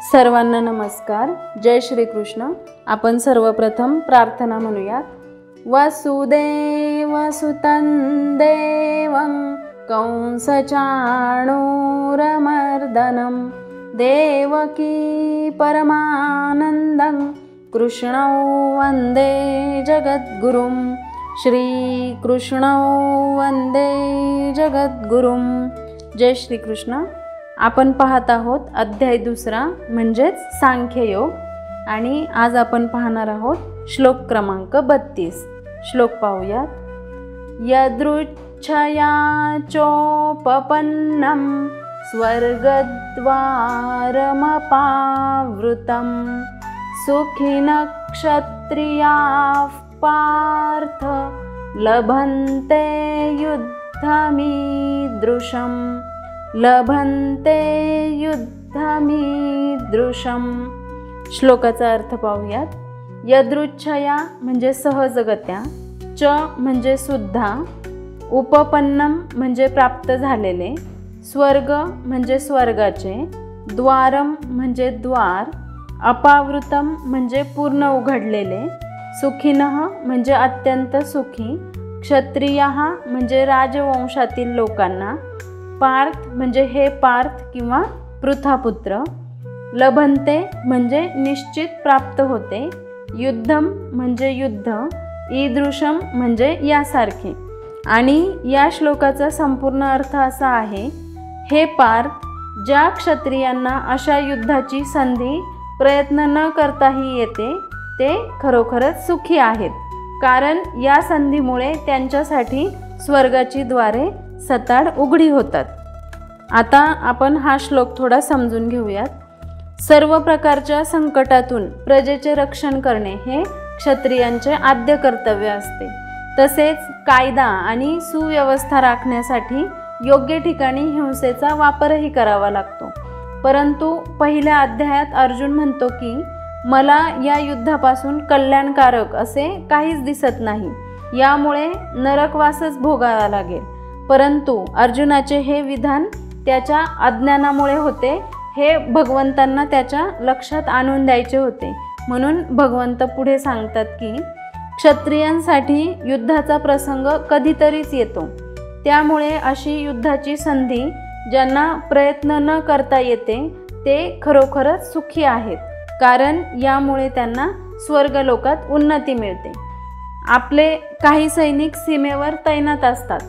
सर्वांना नमस्कार. जय श्री कृष्ण. आपण सर्वप्रथम प्रार्थना म्हणूयात. वसुदेवसुतं देवं कंसचाणूरमर्दनं देवकी परमानन्दं कृष्णौ वन्दे जगद्गुरुं. श्रीकृष्णौ वन्दे जगद्गुरुं. जय श्री कृष्ण. आपण पाहत आहोत अध्याय 2 म्हणजेच सांख्ययोग आणि आज आपण पाहणार आहोत श्लोक क्रमांक 32. श्लोक पाहूयात. यदृच्छया चोपपन्नं स्वर्गद्वारमपावृतं सुखिनः क्षत्रियाः पार्थ लभन्ते युद्धमीदृशम्. लभन्ते युद्धमीदृशम. श्लोकाचा अर्थ पाहूयात. यदृच्छया म्हणजे सहजगत्या, च म्हणजे सुद्धा, उपपन्नम म्हणजे प्राप्त झालेले, स्वर्ग म्हणजे स्वर्गाचे, द्वारम म्हणजे द्वार, अपावृतम म्हणजे पूर्ण उघडलेले, सुखिनः म्हणजे अत्यंत सुखी, क्षत्रियः म्हणजे राजवंशातील लोकांना, पार्थ म्हणजे हे पार्थ किंवा पृथापुत्र, लभन्ते म्हणजे निश्चित प्राप्त होते, युद्धम म्हणजे युद्ध, ईदृशम म्हणजे यासारखे. आणि या श्लोकाचा संपूर्ण अर्थ असा आहे, हे पार्थ, ज्या क्षत्रियांना अशा युद्धाची संधी प्रयत्न न करताही येते ते खरोखरच सुखी आहेत, कारण या संधीमुळे त्यांच्यासाठी स्वर्गाची द्वारे सताड उघडी होतात. आता आपण हा श्लोक थोडा समजून घेऊयात. सर्व प्रकारच्या संकटातून प्रजेचे रक्षण करणे हे क्षत्रियांचे आद्य कर्तव्य असते. तसेच कायदा आणि सुव्यवस्था राखण्यासाठी योग्य ठिकाणी हिंसेचा वापरही करावा लागतो. परंतु पहिल्या अध्यायात अर्जुन म्हणतो की मला या युद्धापासून कल्याणकारक असे काहीच दिसत नाही, यामुळे नरकवासच भोगावा लागेल. परंतु अर्जुनाचे हे विधान त्याच्या अज्ञानामुळे होते, हे भगवंतांना त्याच्या लक्षात आणून द्यायचे होते. म्हणून भगवंत पुढे सांगतात की क्षत्रियांसाठी युद्धाचा प्रसंग कधीतरीच येतो, त्यामुळे अशी युद्धाची संधी ज्यांना प्रयत्न न करता येते ते खरोखरच सुखी आहेत, कारण यामुळे त्यांना स्वर्गलोकात उन्नती मिळते. आपले काही सैनिक सीमेवर तैनात असतात,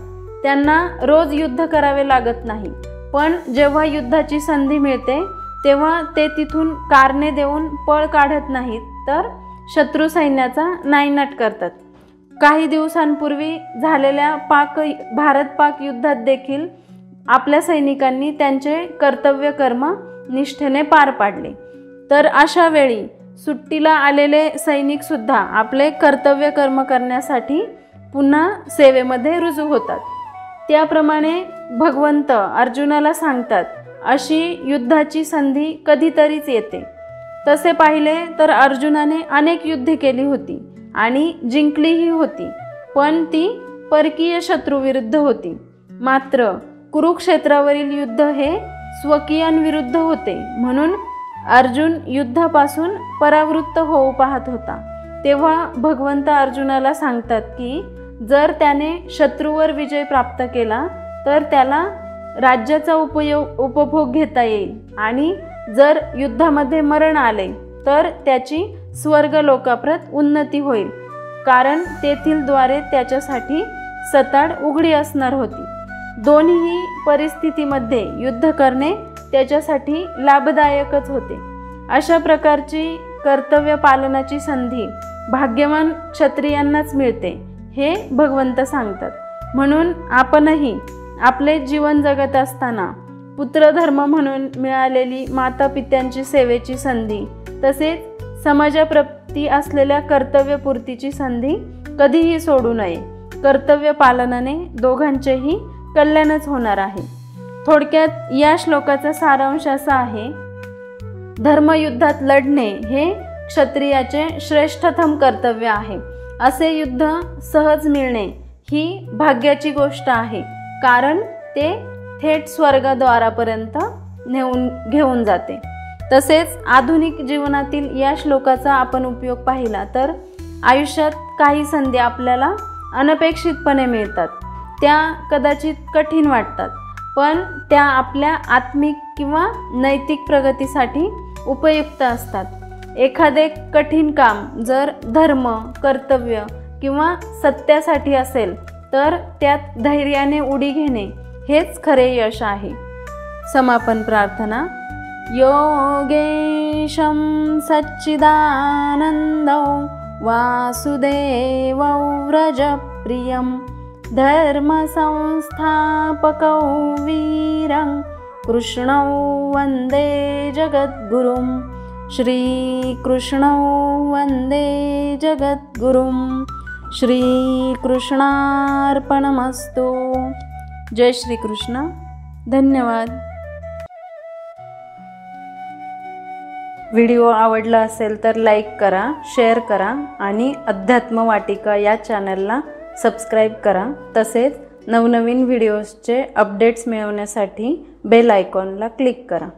त्यांना रोज युद्ध करावे लागत नाही, पण जेव्हा युद्धाची संधी मिळते तेव्हा ते तिथून कारणे देऊन पळ काढत नाहीत, तर शत्रू सैन्याचा नायनाट करतात. काही दिवसांपूर्वी झालेल्या भारत पाक युद्धात देखील आपल्या सैनिकांनी त्यांचे कर्तव्य कर्म निष्ठेने पार पाडले. तर अशा वेळी सुट्टीला आलेले सैनिक सुद्धा आपले कर्तव्य कर्म करण्यासाठी पुन्हा सेवेमध्ये रुजू होतात. त्याप्रमाणे भगवंत अर्जुनाला सांगतात, अशी युद्धाची संधी कधीतरीच येते. तसे पाहिले तर अर्जुनाने अनेक युद्धे केली होती आणि जिंकलीही होती, पण ती परकीय शत्रूविरुद्ध होती. मात्र कुरुक्षेत्रावरील युद्ध हे स्वकीयांविरुद्ध होते, म्हणून अर्जुन युद्धापासून परावृत्त होऊ पाहत होता. तेव्हा भगवंत अर्जुनाला सांगतात की जर त्याने शत्रूवर विजय प्राप्त केला तर त्याला राज्याचा उपभोग घेता येईल, आणि जर युद्धामध्ये मरण आले तर त्याची स्वर्गलोकाप्रत उन्नती होईल, कारण तेथील द्वारे त्याच्यासाठी सताड उघडी असणार होती. दोन्ही परिस्थितीमध्ये युद्ध करणे त्याच्यासाठी लाभदायकच होते. अशा प्रकारची कर्तव्य पालनाची संधी भाग्यवान क्षत्रियांनाच मिळते, हे भगवंत सांगतात. म्हणून आपणही आपले जीवन जगत असताना पुत्रधर्म म्हणून मिळालेली माता पित्यांची सेवेची संधी, तसेच समाजाप्रती असलेल्या कर्तव्यपूर्तीची संधी कधीही सोडू नये. कर्तव्य पालनाने दोघांचेही कल्याणच होणार आहे. थोडक्यात या श्लोकाचा सारांश असा आहे, धर्मयुद्धात लढणे हे क्षत्रियाचे श्रेष्ठतम कर्तव्य आहे. असे युद्ध सहज मिळणे ही भाग्याची गोष्ट आहे, कारण ते थेट स्वर्गद्वारापर्यंत घेऊन जाते. तसेच आधुनिक जीवनातील या श्लोकाचा आपण उपयोग पाहिला तर आयुष्यात काही संधी आपल्याला अनपेक्षितपणे मिळतात. त्या कदाचित कठीण वाटतात, पण त्या आपल्या आत्मिक किंवा नैतिक प्रगतीसाठी उपयुक्त असतात. एखादे कठीण काम जर धर्म, कर्तव्य किंवा सत्यासाठी असेल तर त्यात धैर्याने उडी घेणे हेच खरे यश आहे. समापन प्रार्थना. योगेशं सच्चिदानन्दौ वासुदेवौ व्रजप्रियं धर्मसंस्थापकौ वीरं कृष्णौ वन्दे जगद्गुरुं. श्रीकृष्णौ वन्दे जगद्गुरुं. श्रीकृष्णार्पणमस्तु. जय श्रीकृष्ण. धन्यवाद. व्हिडिओ आवडला असेल तर लाईक करा, शेअर करा आणि अध्यात्म वाटिका या चॅनलला सबस्क्राईब करा. तसेच नवनवीन व्हिडिओजचे अपडेट्स मिळवण्यासाठी बेल आयकॉनला क्लिक करा.